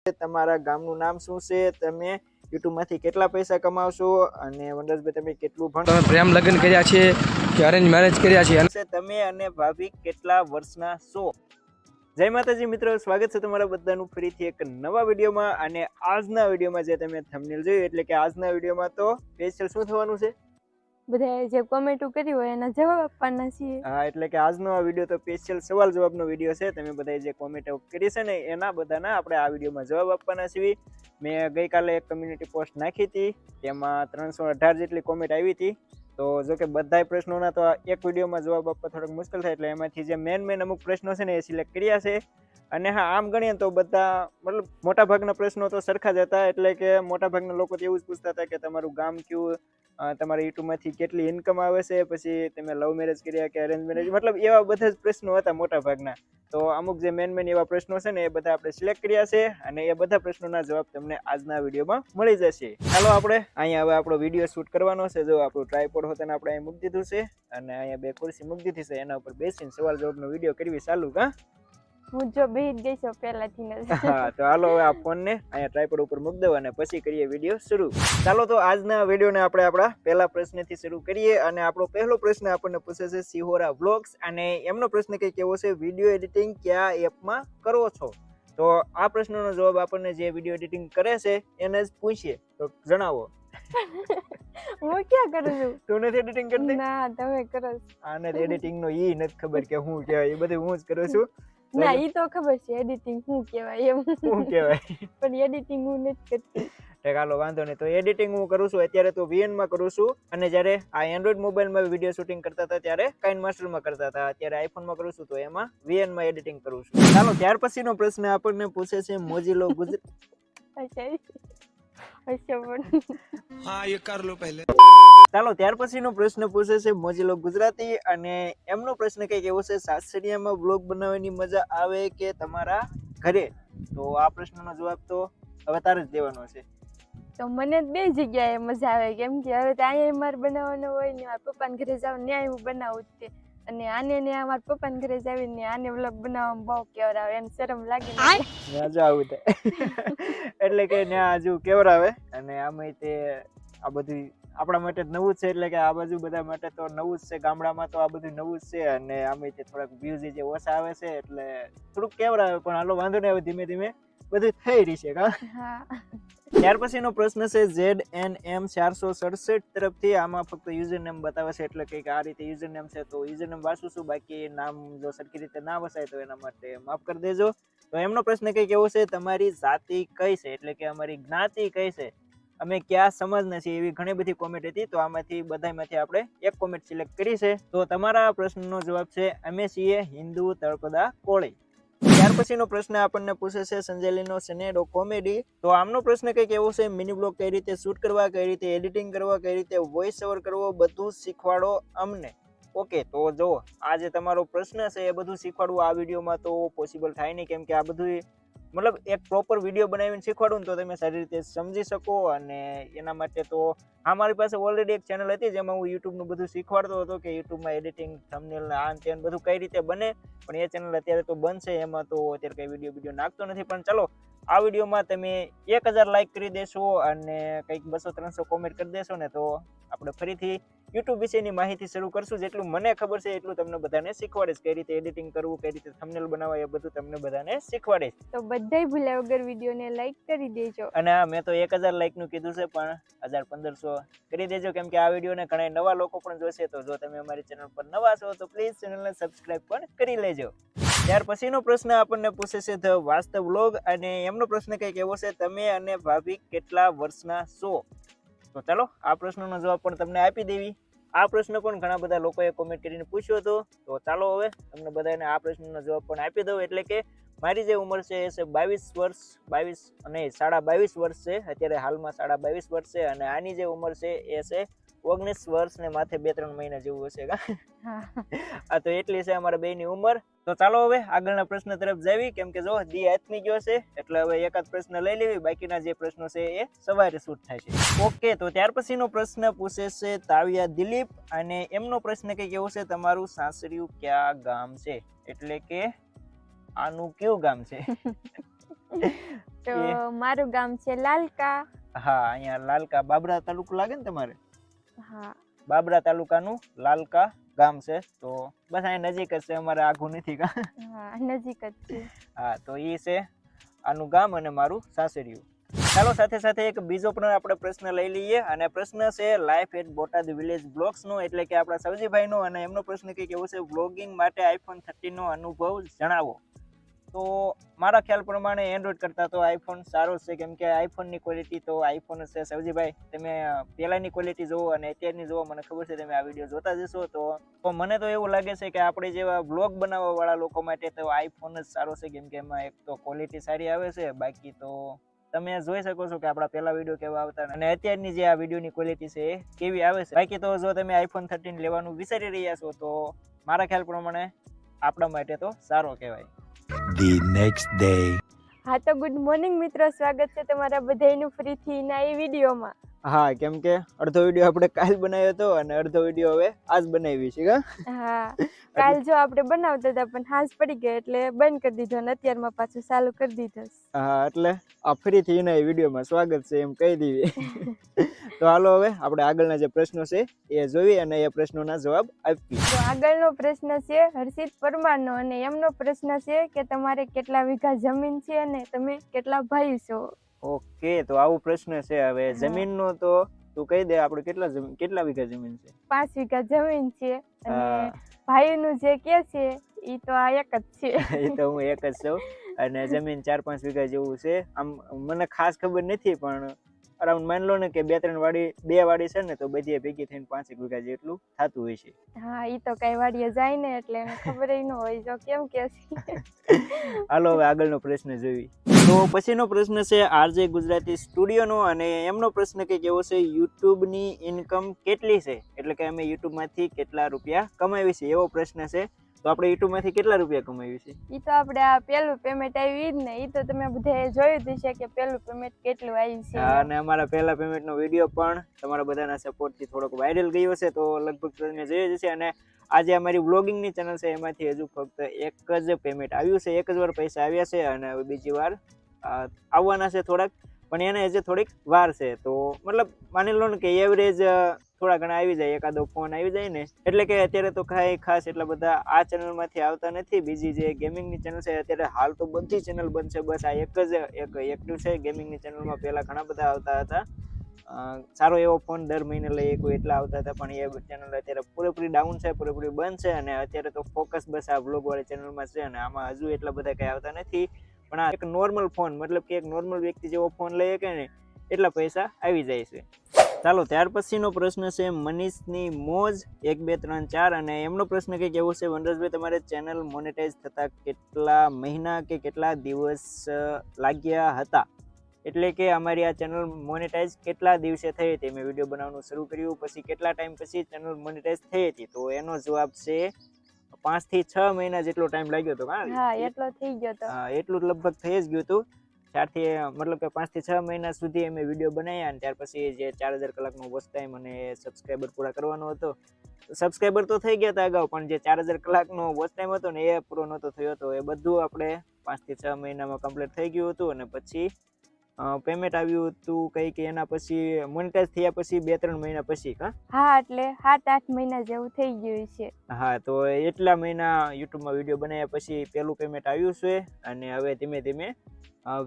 તમારા ગામનું નામ શું છે, તમે યુટ્યુબ માંથી કેટલા પૈસા કમાવશો અને વનરાજભાઈ તમે કેટલું ભણો, તમે પ્રેમ લગ્ન કર્યા છે કે અરેન્જ મેરેજ કર્યા છે, તમે અને ભાભી કેટલા વર્ષના છો? જય માતાજી મિત્રો, સ્વાગત છે તમારા બધાનું ફરીથી એક નવા વિડીયોમાં. અને આજના વિડીયોમાં જે તમે થંબનેલ જોયું એટલે કે આજના વિડીયોમાં તો સ્પેશિયલ શું થવાનું છે, બધા જે કોમેન્ટ કરી હોય એના જવાબ આપવાના છીએ. હા, એટલે કે આજનો આ વિડીયો તો સ્પેશિયલ સવાલ જવાબનો વિડીયો છે. તમે બધા જે કોમેન્ટ કરી છે ને એના બધાના આપણે આ વિડીયોમાં જવાબ આપવાના છીએ. મેં ગઈકાલે એક કમ્યુનિટી પોસ્ટ નાખી હતી, તેમાં 318 જેટલી કોમેન્ટ આવી હતી. તો જો કે બધા પ્રશ્નોના તો એક વિડીયોમાં જવાબ આપવા થોડોક મુશ્કેલ થાય, એટલે એમાંથી જે મેન અમુક પ્રશ્નો છે ને એ સિલેક્ટ કર્યા છે. અને હા, આમ ગણીએ તો બધા મતલબ મોટા ભાગના પ્રશ્નો તો સરખા જ હતા. એટલે કે મોટા ભાગના લોકો તો એવું જ પૂછતા હતા કે તમારું ગામ કયું, તમારા યુટ્યુબમાંથી કેટલી ઇન્કમ આવે છે, પછી તમે લવ મેરેજ કર્યા કે અરેન્જ મેરેજ, મતલબ એવા બધા જ પ્રશ્નો હતા મોટા ભાગના. તો અમુક જે મેન એવા પ્રશ્નો છે ને એ બધા આપણે સિલેક્ટ કર્યા છે, અને એ બધા પ્રશ્નોના જવાબ તમને આજના વિડીયોમાં મળી જશે. ચાલો આપણે અહીંયા હવે આપણો વિડીયો શૂટ કરવાનો છે. જો આપણું ટ્રાયપોડ હોતાને આપણે અહીં મૂકી દીધું છે, અને અહીંયા બે ખુરશી મૂકી દીધી છે, એના ઉપર બેસીને સવાલ જવાબનો વિડીયો કરવી ચાલુ. કા હું જો બેહી ગઈ છું પહેલાથી ને. હા, તો હાલો હવે આ ફોનને અહીંયા ટ્રાયપોડ ઉપર મૂકી દો અને પછી કરીએ વિડીયો શરૂ. ચાલો તો આજના વિડીયોને આપણે આપણા પહેલા પ્રશ્નથી શરૂ કરીએ. અને આપણો પહેલો પ્રશ્ન આપણને પૂછે છે સિહોરા વ્લોગ્સ, અને એમનો પ્રશ્ન કંઈક એવો છે, વિડીયો એડિટિંગ કયા એપમાં કરો છો? તો આ પ્રશ્નનો જવાબ આપણને જે વિડીયો એડિટિંગ કરે છે એને જ પૂછીએ. તો જણાવો. હું ક્યાં કરું છું? તું નથી એડિટિંગ કરતી? ના, તમે કરો છો. આને એડિટિંગ નો ઈ નથી ખબર કે હું કહેવાય, એ બધું હું જ કરું છું. ના, ઈ તો ખબર છે એડિટિંગ શું કહેવાય એમ. શું કહેવાય, પણ એડિટિંગ હું નથી કરતી. ચાલો વાંધો નહીં. તો એડિટિંગ હું કરું છું અત્યારે તો VN માં કરું છું, અને જ્યારે આ એન્ડ્રોઈડ મોબાઈલમાં વિડીયો શૂટિંગ કરતા હતા ત્યારે કાઇનમાસ્ટરમાં કરતા હતા. અત્યારે આઈફોનમાં કરું છું તો એમાં VN માં એડિટિંગ કરું છું. ચાલો ત્યાર પછીનો પ્રશ્ન આપણને પૂછે છે મોજીલો ગુજરાતી. हाँ ये कर लो पहले. ચાલો ત્યાર પછીનો પ્રશ્ન પૂછે છે મોજીલો ગુજરાતી, અને એમનો પ્રશ્ન કંઈક એવો છે, સાસરિયામાં બ્લોગ બનાવવાની મજા આવે કે તમારા ઘરે? તો આ પ્રશ્નનો જવાબ તો હવે તારે જ દેવાનો છે. તો મને બે જગ્યાએ મજા આવે, કેમ કે હવે તો અહીંયા મારે બનાવવાનું હોય ને, મારા પપ્પાને ઘરે જાવ ત્યાં હું બનાવું જ તે. અને આને ને મારા પપ્પાને ઘરે જાવીને આને વ્લોગ બનાવવામાં બહુ કેવરાવે, એને શરમ લાગે ને ત્યાં જ આવું થાય. એટલે કે ત્યાં હજુ કેવરાવે, અને આમાં તે આ બધું આપણા માટે નવું જ છે. એટલે કે આ બાજુ બધા માટે તો નવું જ છે, ગામડામાં તો આ બધું નવું જ છે. અને આમાં તે થોડાક વ્યૂઝ જે ઓછા આવે છે એટલે થોડુંક કેવરાવે, પણ હાલો વાંધો નહીં, હવે ધીમે ધીમે બધું થઈ રહી છે. હા. ત્યાર પછીનો પ્રશ્ન છે ZNM 467 તરફથી. આમાં ફક્ત યુઝર નેમ બતાવે છે, એટલે કે આ રીતે યુઝર નેમ છે. તો યુઝર નેમ વાંચું છું, બાકી નામ જો સરખી રીતે ના વસાય તો એના માટે માફ કરી દેજો. તો એમનો પ્રશ્ન કંઈક એવો છે, તમારી જાતિ કઈ છે, એટલે કે અમારી જ્ઞાતિ કઈ છે, અમે ક્યાં સમાજના છીએ, એવી ઘણી બધી કોમેન્ટ હતી. તો આમાંથી બધામાંથી આપણે એક કોમેન્ટ સિલેક્ટ કરી છે. તો તમારા પ્રશ્નનો જવાબ છે, અમે છીએ હિન્દુ તળપદા કોળી. ત્યાર પછીનો પ્રશ્ન આપણને પૂછે છે સંજેલીનો સનેડો કોમેડી. તો આમનો પ્રશ્ન કંઈક એવો છે, મિની બ્લોગ કઈ રીતે શૂટ કરવા, કઈ રીતે એડિટિંગ કરવા, કઈ રીતે વોઇસ ઓવર કરવો, બધું શીખવાડો અમને. ઓકે, તો જો આ જે તમારો પ્રશ્ન છે એ બધું શીખવાડવું આ વિડીયોમાં તો પોસિબલ થાય નહીં, કેમ કે આ બધું મતલબ એક પ્રોપર વિડીયો બનાવીને શીખવાડું ને તો તમે સારી રીતે સમજી શકો. અને એના માટે તો મારી પાસે ઓલરેડી એક ચેનલ હતી જેમાં હું યુટ્યુબનું બધું શીખવાડતો હતો, કે યુટ્યુબમાં એડિટિંગ, થંબનેલ ને આન તેન બધું કઈ રીતે બને. પણ એ ચેનલ અત્યારે તો બંધ છે, એમાં તો અત્યારે કઈ વિડીયો નાખતો નથી. પણ ચાલો આ વિડીયોમાં તમે 1000 લાઈક કરી દેશો અને કંઈક 200-300 કોમેન્ટ કરી દેશો ને, તો આપણે ફરીથી યુટ્યુબ વિશેની માહિતી શરૂ કરશું. જેટલું મને ખબર છે એટલું તમને બધાને શીખવાડીશ, કઈ રીતે એડિટિંગ કરવું, કઈ રીતે થંબનેલ બનાવવા, એ બધું તમને બધાને શીખવાડીશ. તો બધાય ભૂલ્યા વગર વિડીયોને લાઈક કરી દેજો. અને મેં તો 1000 લાઈક નું કીધું છે, પણ 1500 કરી દેજો, કેમ કે આ વિડીયોને ઘણા નવા લોકો પણ જોશે. તો જો તમે અમારી ચેનલ પર નવા છો તો પ્લીઝ ચેનલને સબસ્ક્રાઇબ પણ કરી લેજો. ત્યાર પછીનો પ્રશ્ન આપણને પૂછે છે ધ વાસ્તવ વ્લોગ, અને એમનો પ્રશ્ન કંઈક એવો છે, તમે અને ભાભી કેટલા વર્ષના છો? તો ચાલો આ પ્રશ્નનો જવાબ પણ તમને આપી દેવી. આ પ્રશ્ન પણ ઘણા બધા લોકોએ કોમેન્ટ કરીને પૂછ્યો હતો. તો ચાલો હવે તમને બધાને આ પ્રશ્નનો જવાબ પણ આપી દઉં. એટલે કે મારી જે ઉંમર છે એ છે 22 વર્ષ, 22 અને 22.5 વર્ષ છે. અત્યારે હાલમાં 22.5 વર્ષ છે, અને આની જે ઉંમર છે એ છે 19 વર્ષ ને માથે 2-3 મહિના જેવું હશે. આ તો એટલી છે અમારા બેની ઉંમર. તો ચાલો હવે આગળના પ્રશ્ન તરફ જાવી, કેમ કે જો દી હાથમી ગયો છે, એટલે હવે એકાદ પ્રશ્ન લઈ લેવી. બાકીના જે પ્રશ્નો છે એ સવારે શૂટ થાય છે. ઓકે, તો ત્યાર પછીનો પ્રશ્ન પૂછે છે તાવિયા દિલીપ, અને એમનો પ્રશ્ન કંઈક એવો છે, તમારું સાસરિયું ક્યાં ગામ છે, એટલે કે આનું કયું ગામ છે? તો મારું ગામ છે લાલકા. હા, અહીંયા લાલકા બાબરા તાલુકો લાગે ને તમારે? હા. બાબરા તાલુકાનું લાલકા ગામ છે. તો બસ અહીંયા નજીક જ છે, અમારે આઘું નથી કા. હા, નજીક જ છે. હા, તો ઈ છે આનું ગામ અને મારું સાસરિયું. ચાલો સાથે સાથે એક બીજો પણ આપણે પ્રશ્ન લઈ લઈએ, અને પ્રશ્ન છે life at Botad village blogs નો, એટલે કે આપણા સવજીભાઈ નો. અને એમનો પ્રશ્ન કંઈક એવો છે, વ્લોગિંગ માટે આઈફોન 13 નો અનુભવ જણાવો. તો મારા ખ્યાલ પ્રમાણે એન્ડ્રોઈડ કરતા તો આઈફોન સારો છે, કેમ કે આઈફોનની ક્વોલિટી તો આઈફોન જ છે. સવજીભાઈ, તમે પહેલાની ક્વોલિટી જોવો અને અત્યારની જોવો, મને ખબર છે તમે આ વિડીયો જોતા જશો. તો મને તો એવું લાગે છે કે આપણે જેવા બ્લોગ બનાવવા વાળા લોકો માટે તો આઈફોન જ સારો છે, કેમ કે એમાં એક તો ક્વોલિટી સારી આવે છે. બાકી તો તમે જોઈ શકો છો કે આપણા પહેલા વિડીયો કેવા આવતા અને અત્યારની જે આ વિડીયોની ક્વોલિટી છે એ કેવી આવે છે. બાકી તો જો તમે આઈફોન 13 લેવાનું વિચારી રહ્યા છો તો મારા ખ્યાલ પ્રમાણે આપણા માટે તો સારો કહેવાય. The next day. હા, તો ગુડ મોર્નિંગ મિત્રો, સ્વાગત છે તમારા બધાયનું ફરીથી ના એ વિડીયોમાં. હા, કેમ કે અડધો વિડીયો આપણે કાલ બનાવ્યો હતો અને અડધો વિડીયો હવે આજ બનાવી છે. હા, કાલ જો આપણે બનાવતા હતા પણ હાંસ પડી ગઈ એટલે બંધ કરી દીધો અને અત્યારમાં પાછું ચાલુ કરી દીધો. હા, એટલે આ ફરીથી એના વિડીયોમાં સ્વાગત છે એમ કહી દેવી. તો હાલો હવે આપણે આગળના જે પ્રશ્નો છે એ જોઈ અને એ પ્રશ્નોના જવાબ આપીએ. તો આગળનો પ્રશ્ન છે હર્ષિત પરમારનો, અને એમનો પ્રશ્ન છે કે તમારે કેટલા વીઘા જમીન છે અને તમે કેટલા ભાઈ છો? ઓકે, તો આવો પ્રશ્ન છે. હવે જમીનનો તો તું કહી દે, આપણે કેટલા વીઘા જમીન છે? 5 વીઘા જમીન છે. અને ભાઈનું જે કે છે ઈ તો આ એક જ છે. એ તો હું એક જ છું, અને જમીન 4-5 વીઘા જેવું છે. આમ મને ખાસ ખબર નથી, પણ અરાઉન્ડ માની લો ને કે 2 વાડી છે ને, તો બધી ભેગી થઈને 5 વીઘા જેટલું થતું હોય છે. હા, ઈ તો કઈ વાડીએ જાય ને એટલે એને ખબર ન હોય જો કેમ કે છે. હાલો હવે આગળનો પ્રશ્ન જોઈ. તો પછીનો પ્રશ્ન છે આરજે ગુજરાતી સ્ટુડિયોનો, અને એમનો પ્રશ્ન કંઈક એવો છે, યુટ્યુબની ઇન્કમ કેટલી છે, એટલે કે અમે યુટ્યુબમાંથી કેટલા રૂપિયા કમાવી છે, એવો પ્રશ્ન છે. તો આપણે યુટ્યુબમાંથી કેટલા રૂપિયા કમાવી છે? ઈ તો આપણે આ પહેલું પેમેન્ટ આવ્યું જ ને, ઈ તો તમે બધાએ જોયું જ છે કે પહેલું પેમેન્ટ કેટલું આવ્યું છે. અને અમારા પહેલા પેમેન્ટનો વિડીયો પણ તમારા બધાના સપોર્ટથી થોડોક વાયરલ ગયો છે, તો લગભગ તમે જોઈ જશે. અને આજે અમારી વ્લોગિંગની ચેનલ છે એમાંથી હજુ ફક્ત એક જ પેમેન્ટ આવ્યું છે, એક જ વાર પૈસા આવ્યા છે, અને હવે બીજી વાર આવવાના છે થોડાક, પણ એને હજી થોડીક વાર છે. તો મતલબ માની લો ને કે એવરેજ થોડા ઘણા આવી જાય, એકાદો ફોન આવી જાય ને, એટલે કે અત્યારે તો કાંઈ ખાસ એટલા બધા આ ચેનલમાંથી આવતા નથી. બીજી જે ગેમિંગની ચેનલ છે અત્યારે હાલ તો બધી ચેનલ બંધ છે, બસ આ એક જ એક્ટિવ છે. ગેમિંગની ચેનલમાં પહેલા ઘણા બધા આવતા હતા, સારો એવો ફોન દર મહિને લઈ કોઈ એટલા આવતા હતા, પણ એ ચેનલ અત્યારે પૂરેપૂરી ડાઉન છે, પૂરેપૂરી બંધ છે. અને અત્યારે તો ફોકસ બસ આ વ્લોગ વાળી ચેનલમાં છે, અને આમાં હજુ એટલા બધા કંઈ આવતા નથી. પણ આ એક નોર્મલ ફોન, મતલબ કે એક નોર્મલ વ્યક્તિ જેવો ફોન લઈએ કે ને, એટલા પૈસા આવી જાય છે. ચાલો ત્યાર પછીનો પ્રશ્ન છે મનીષની મોજ 1 2 3 4, અને એમનો પ્રશ્ન કંઈક એવો છે, વનરાજભાઈ તમારે ચેનલ મોનેટાઈઝ થતા કેટલા મહિના કે કેટલા દિવસ લાગ્યા હતા? એટલે કે અમારી આ ચેનલ મોનેટાઈઝ કેટલા દિવસે થઈ હતી, મેં વિડીયો બનાવવાનું શરૂ કર્યું પછી કેટલા ટાઈમ પછી ચેનલ મોનેટાઈઝ થઈ હતી? તો એનો જવાબ છે 5 થી 6 મહિના જેટલો ટાઈમ લાગ્યો હતો. હા, એટલો થઈ ગયો હતો. હા, એટલું લગભગ થઈ જ ગયું હતું. 4 થી મતલબ કે 5 થી 6 મહિના સુધી અમે વિડીયો બનાવ્યા, અને ત્યાર પછી જે 4000 કલાકનો વોચ ટાઈમ અને સબસ્ક્રાઈબર પૂરા કરવાનો હતો. સબસ્ક્રાઈબર તો થઈ ગયા હતા અગાઉ, પણ જે 4000 કલાકનો વોચ ટાઈમ હતો ને એ પૂરો નહોતો થયો હતો. એ બધું આપણે 5 થી 6 મહિનામાં કમ્પ્લીટ થઈ ગયું હતું. અને પછી પેમેન્ટ આવ્યું હતું કંઈક એના પછી મોનેટાઈઝ થયા પછી 2-3 મહિના પછી. હા, એટલે 7-8 મહિના જેવું થઈ ગયું છે. હા, તો એટલા મહિના યુટ્યુબમાં વિડીયો બનાવ્યા પછી પેલું પેમેન્ટ આવ્યું છે, અને હવે ધીમે ધીમે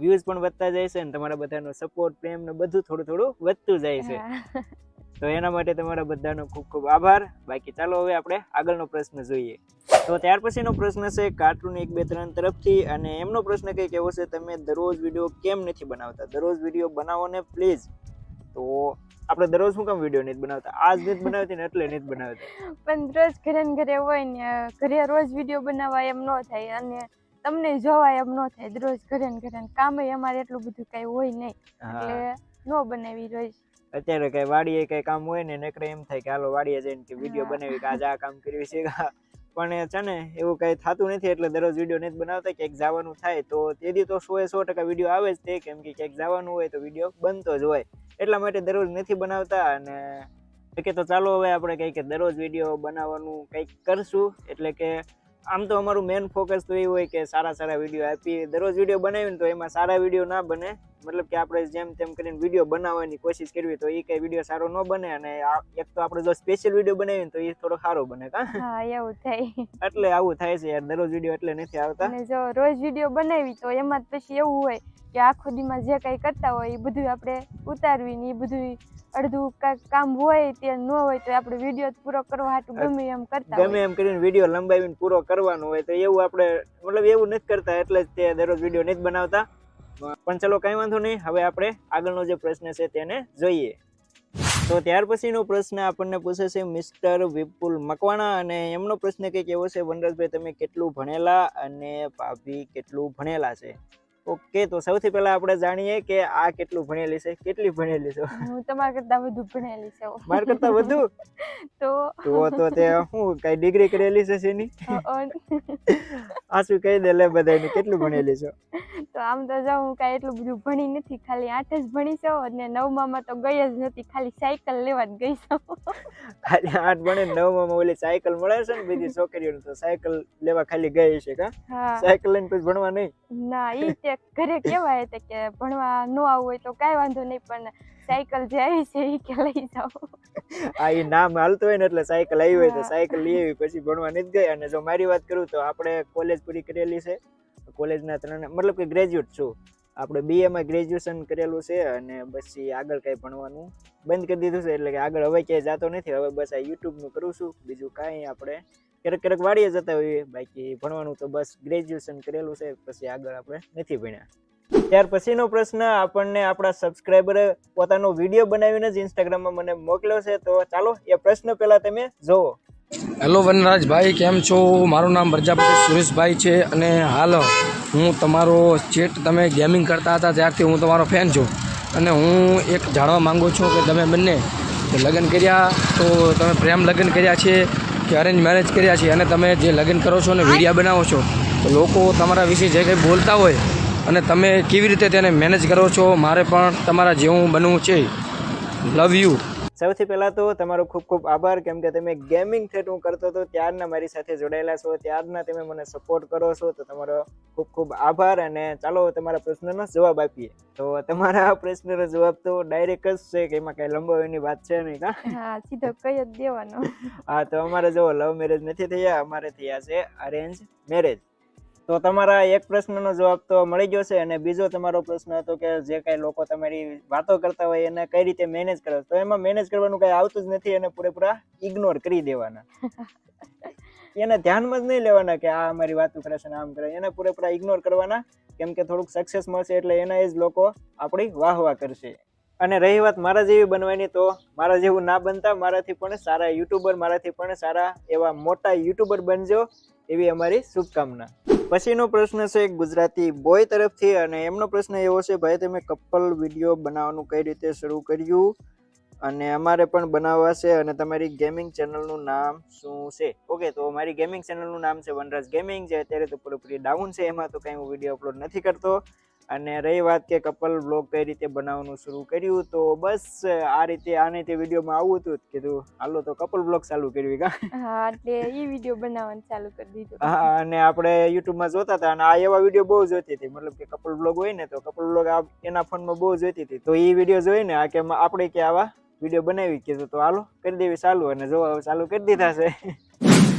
વ્યૂઝ પણ વધતા જાય છે, અને તમારા બધાનો સપોર્ટ પ્રેમ ને બધું થોડું થોડું વધતું જાય છે. તો એના માટે તમારા બધાનો ખૂબ ખૂબ આભાર. બાકી ચાલો હવે આપણે આગળનો પ્રશ્ન જોઈએ. તો ત્યાર પછીનો પ્રશ્ન છે કાર્ટૂન 1 2 3 તરફથી, અને એમનો પ્રશ્ન કંઈક એવો છે, તમે દરરોજ વિડીયો કેમ નથી બનાવતા? દરરોજ વિડીયો બનાવો ને પ્લીઝ. તો આપણે દરરોજ શું કામ વિડીયો નથી બનાવતા? આજ નથી બનાવતી ને એટલે નથી બનાવતા. પણ રોજ ઘરે ને ઘરે હોય ને, ઘરે રોજ વિડીયો બનાવવા એમ ન થાય, અને તમને જોવાય એમ ન થાય. રોજ ઘરે ને ઘરે કામે અમારે એટલું બધું કઈ હોય નહીં, એટલે ન બનાવી રોજ. અત્યારે કઈ વાડીએ કઈ કામ હોય ને, નકરે એમ થાય કે હાલો વાડીએ જઈને કે વિડીયો બનાવી કે આજે આ કામ કર્યું છે, પણ છે ને એવું કઈ થતું નથી. એટલે દરરોજ વિડીયો નથી બનાવતા. ક્યાંક જવાનું થાય તો તેથી તો 100% વિડીયો આવે જ તે, કેમ કે ક્યાંક જવાનું હોય તો વિડીયો બનતો જ હોય, એટલા માટે દરરોજ નથી બનાવતા. અને કે તો ચાલો હવે આપણે કઈ કે દરરોજ વિડીયો બનાવવાનું કંઈક કરશું. એટલે કે આમ તો અમારું મેન ફોકસ તો એ હોય કે સારા વિડીયો આપીએ. દરરોજ વિડીયો બનાવીને તો એમાં સારા વિડીયો ના બને, મતલબ કે આપણે જેમ તેમ કરીને વિડીયો બનાવવાની કોશિશ કરવી તો એ કઈ વિડીયો સારો ન બને, અને એક તો આપણે જો સ્પેશિયલ વિડીયો બનાવીએ તો એ થોડો સારો બને કા. હા એવું થાય. એટલે આવું થાય છે યાર, દરરોજ વિડીયો એટલે નથી આવતા. અને જો રોજ વિડીયો બનાવી તો એમાં જ પછી એવું હોય કે આખો દીમાં જે કઈ કરતા હોય એ બધું આપણે ઉતારવી ને એ બધું અડધું કામ હોય તે ન હોય તો આપણે વિડીયો પૂરો કરવા હાટું ગમે એમ કરતા ગમે એમ કરીને વિડીયો લંબાવીને પૂરો કરવાનો હોય તો એવું આપણે મતલબ એવું નથી કરતા, એટલે જ તે દરરોજ વિડીયો નથી બનાવતા. પણ ચલો કઈ વાંધો નહીં, હવે આપણે આગળનો જે પ્રશ્ન છે તેને જોઈએ. તો ત્યાર પછીનો પ્રશ્ન આપણને પૂછે છે મિસ્ટર વિપુલ મકવાણા, અને એમનો પ્રશ્ન કંઈક એવો છે, વનરાજભાઈ તમે કેટલું ભણેલા અને ભાભી કેટલું ભણેલા છે? ઓકે, તો સૌથી પહેલા આપણે જાણીએ કે આ કેટલું ભણેલી છે, કેટલી ભણેલી છે? હું તમારા કરતા વધુ ભણેલી છું. મારા કરતા વધુ? તો તે શું કઈ ડિગ્રી કરેલી છે એની? આ શું કહી દે લે બધાને, કેટલું ભણેલી છે? તો આમ તો જો હું કાંઈ એટલું બધું ભણી નથી, ખાલી 8 જ ભણી છું, અને 9માં તો ગઈ જ નથી, ખાલી સાયકલ લેવા જ ગઈ છું. ખાલી 8 ભણે 9માં ઓલી સાયકલ મળે છે ને બીજી છોકરીઓને, તો સાયકલ લેવા ખાલી ગઈ છે કા? હા. સાયકલ લઈને પછી ભણવા નહીં? ના, ઈ તે ઘરે કહેવાય તે કે ભણવા ન આવવું હોય તો કાંઈ વાંધો નહીં, પણ સાયકલ જે આવી છે ઈ કે લઈ જાઓ. આ ઈ નામ હાલતું હોય ને એટલે સાયકલ આવી હોય તો સાયકલ લઈ આવી, પછી ભણવા નથી ગઈ. અને જો મારી વાત કરું તો આપણે કોલેજ પૂરી કરેલી છે, કોલેજના 3 મતલબ કે ગ્રેજ્યુએટ છું આપણે, BA માં ગ્રેજ્યુએશન કરેલું છે, અને પછી આગળ કઈ ભણવાનું બંધ કરી દીધું છે, એટલે કે આગળ હવે ક્યાંય જતો નથી. હવે બસ આ YouTube નું કરું છું, બીજું કાંઈ આપણે ક્યારેક વાડીએ જતા હોઈએ, બાકી ભણવાનું તો બસ ગ્રેજ્યુએશન કરેલું છે, પછી આગળ આપણે નથી ભણ્યા. ત્યાર પછીનો પ્રશ્ન આપણને આપણા સબસ્ક્રાઇબરે પોતાનો વિડીયો બનાવીને જ ઇન્સ્ટાગ્રામમાં મને મોકલ્યો છે, તો ચાલો એ પ્રશ્ન પહેલા તમે જોવો. હેલો વનરાજભાઈ, કેમ છો? મારું નામ પ્રજાપતિ સુરેશભાઈ છે, અને હાલ હું તમારો ચેટ તમે ગેમિંગ કરતા હતા ત્યારથી હું તમારો ફેન છું, અને હું એક જાણવા માંગુ છું કે તમે બંને લગ્ન કર્યા તો તમે પ્રેમ લગ્ન કર્યા છે કે અરેન્જ મેરેજ કર્યા છે, અને તમે જે લગ્ન કરો છો અને વિડીયો બનાવો છો તો લોકો તમારા વિશે જે કંઈ બોલતા હોય અને તમે કેવી રીતે તેને મેનેજ કરો છો? મારે પણ તમારા જેવું બનવું છે. Love you. સૌથી પહેલા તો તમારો ખૂબ ખૂબ આભાર, કેમ કે તમે ગેમિંગ થેટ હું કરતો હતો ત્યારના મારી સાથે જોડાયેલા છો, ત્યારના તમે મને સપોર્ટ કરો છો, તો તમારો ખૂબ ખૂબ આભાર. અને ચાલો તમારા પ્રશ્નનો જવાબ આપીએ. તો તમારા આ પ્રશ્નનો જવાબ તો ડાયરેક્ટ જ છે કે એમાં કઈ લંબાવવાની વાત છે નહીં કા? હા, સીધો કહી જ દેવાનો. હા, તો અમારે જો લવ મેરેજ નથી થયા, અમારે થયા છે અરેન્જ મેરેજ. તો તમારા એક પ્રશ્નનો જવાબ તો મળી ગયો છે, અને બીજો તમારો પ્રશ્ન હતો કે જે કઈ લોકો તમારી વાતો કરતા હોય એને કઈ રીતે મેનેજ કરો, તો એમાં મેનેજ કરવાનું કઈ આવતું જ નથી, એને પૂરેપૂરા ઇગ્નોર કરી દેવાના. એને ધ્યાનમાં જ નહીં લેવાના કે આ અમારી વાતો કરે છે ને આમ કરે, એને પૂરેપૂરા ઇગ્નોર કરવાના, કેમ કે થોડુંક સક્સેસ મળશે એટલે એના જ લોકો આપણી વાહવા કરશે. અને રહી વાત મારા જેવી બનવાની, તો મારા જેવું ના બનતા, મારાથી પણ સારા યુટ્યુબર, મારાથી પણ સારા એવા મોટા યુટ્યુબર બનજો, એવી અમારી શુભકામના. પછીનો પ્રશ્ન છે ગુજરાતી બોય તરફથી, અને એમનો પ્રશ્ન એવો છે, ભાઈ તમે કપલ વિડીયો બનાવવાનું કઈ રીતે શરૂ કર્યું, અને અમારે પણ બનાવવા છે, અને તમારી ગેમિંગ ચેનલનું નામ શું છે? ઓકે, તો મારી ગેમિંગ ચેનલનું નામ છે વનરાજ ગેમિંગ, જે અત્યારે તો પૂરેપૂરી ડાઉન છે, એમાં તો કંઈ હું વિડીયો અપલોડ નથી કરતો. અને રહી વાત કે કપલ બ્લોગ કઈ રીતે બનાવવાનું શરૂ કર્યું, તો બસ આ રીતે આને તે વિડીયોમાં આવું હતું, કીધું હાલો તો કપલ બ્લોગ ચાલુ કરવી કા? હા, એટલે ઈ વિડીયો બનાવવાનું ચાલુ કરી દીધું. હા, અને આપણે યુટ્યુબમાં જોતા હતા, અને આ એવા વિડીયો બહુ જોતી હતી, મતલબ કે કપલ બ્લોગ હોય ને, તો કપલ બ્લોગ એના ફોનમાં બહુ જોઈતી હતી, તો એ વિડીયો જોઈને આ કે આપણે કે આવા વિડીયો બનાવી, કીધું તો હાલો કરી દેવી ચાલુ, અને જો હવે ચાલુ કરી દીધા છે.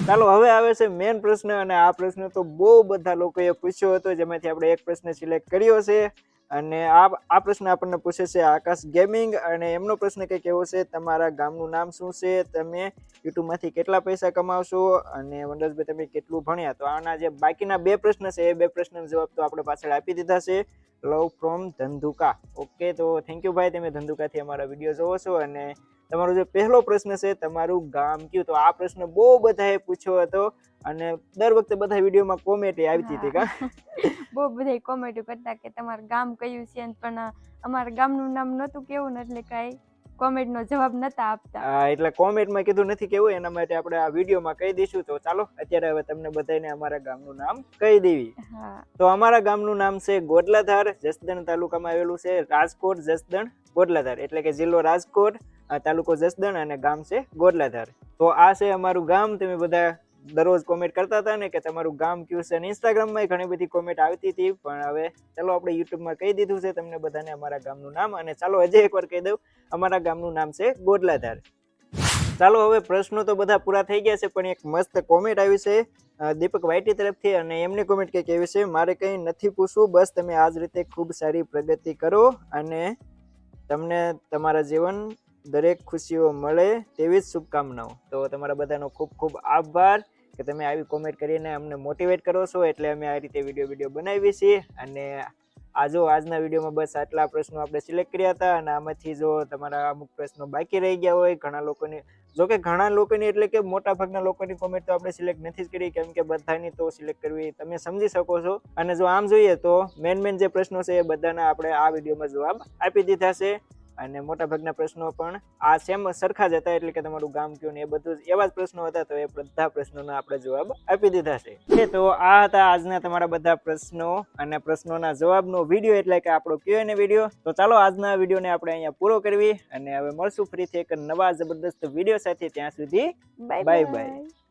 ચાલો હવે આવે છે મેન પ્રશ્ન, અને આ પ્રશ્ન તો બહુ બધા લોકોએ પૂછ્યો હતો, જેમાંથી આપણે એક પ્રશ્ન સિલેક્ટ કર્યો છે, અને આ પ્રશ્ન આપણને પૂછે છે આકાશ ગેમિંગ, અને એમનો પ્રશ્ન કંઈક એવો છે, તમારા ગામનું નામ શું છે, તમે યુટ્યુબમાંથી કેટલા પૈસા કમાવશો, અને વનરાજભાઈ તમે કેટલું ભણ્યા? તો આના જે બાકીના 2 પ્રશ્ન છે એ 2 પ્રશ્નનો જવાબ તો આપણે પાછળ આપી દીધા છે. લવ ફ્રોમ ધંધુકા. ઓકે, તો થેન્ક યુ ભાઈ, તમે ધંધુકાથી અમારા વિડીયો જોવો છો. અને તમારો જે પહેલો પ્રશ્ન છે, તમારું ગામ કયું? તો આ પ્રશ્ન બહુ બધાએ પૂછ્યો હતો, અને દર વખતે બધા વિડીયોમાં કોમેન્ટ આવતી હતી કા? બહુ બધા કોમેન્ટ કરતા કે તમારું ગામ કયું છે, પણ અમારા ગામનું નામ નહોતું કેવું ને, એટલે કાંઈ કોમેન્ટનો જવાબ નતા આપતા. હા, એટલે કોમેન્ટમાં કીધું નથી કેવું, એના માટે આપણે આ વિડીયોમાં કહી દઈશું. તો ચાલો અત્યારે હવે તમને બધાને અમારા ગામનું નામ કહી દેવી. તો અમારા ગામનું નામ છે ગોડલાધાર, જસદણ તાલુકામાં આવેલું છે. રાજકોટ, જસદણ, ગોડલાધાર, એટલે કે જિલ્લો રાજકોટ, તાલુકો જસદણ, અને ગામ છે ગોડલાધાર. તો આ છે અમારું ગામ, તમે બધા દરરોજ કોમેન્ટ કરતા હતા ને કે તમારું ગામ કયું છે, અને ઇન્સ્ટાગ્રામમાં ઘણી બધી કોમેન્ટ આવતી હતી, પણ હવે ચાલો આપણે યુટ્યુબમાં કહી દીધું છે તમને બધાને અમારા ગામનું નામ, અને ચાલો હજી એકવાર કહી દઉં, અમારા ગામનું નામ છે ગોડલાધાર. ચાલો હવે પ્રશ્નો તો બધા પૂરા થઈ ગયા છે, પણ એક મસ્ત કોમેન્ટ આવી છે દીપક વાઈટી તરફથી, અને એમની કોમેન્ટ કંઈક એવી છે, મારે કંઈ નથી પૂછવું, બસ તમે આ જ રીતે ખૂબ સારી પ્રગતિ કરો અને તમને તમારા જીવન દરેક ખુશીઓ મળે તેવી જ શુભકામનાઓ. તો તમારા બધાનો ખૂબ ખૂબ આભાર કે તમે આવી કોમેન્ટ કરીને અમને મોટિવેટ કરો છો, એટલે અમે આ રીતે વિડીયો બનાવીએ છીએ. અને આજના વિડીયોમાં બસ આટલા પ્રશ્નો આપણે સિલેક્ટ કર્યા હતા, અને આમાંથી જો તમારા અમુક પ્રશ્નો બાકી રહી ગયા હોય ઘણા લોકોની, જોકે ઘણા લોકોની એટલે કે મોટા ભાગના લોકોની કોમેન્ટ તો આપણે સિલેક્ટ નથી જ કરી, કેમ કે બધાની તો સિલેક્ટ કરવી તમે સમજી શકો છો. અને જો આમ જોઈએ તો મેન જે પ્રશ્નો છે એ બધાના આપણે આ વિડીયોમાં જવાબ આપી દીધા છે, અને મોટા ભાગના પ્રશ્નો પણ આ સેમ સરખા જ હતા, એટલે કે તમારું ગામ કયું ને એ બધું એવા જ પ્રશ્નો હતા, તો એ બધા પ્રશ્નોના આપણે જવાબ આપી દીધા છે. તો આ હતા આજના તમારા બધા પ્રશ્નો અને પ્રશ્નોના જવાબનો વિડીયો, એટલે કે આપણો Q&A વિડીયો. તો ચાલો આજના વિડીયોને આપણે અહીંયા પૂરો કરવી, અને હવે મળશું ફરીથી એક નવા જબરદસ્ત વિડીયો સાથે. ત્યાં સુધી બાય બાય.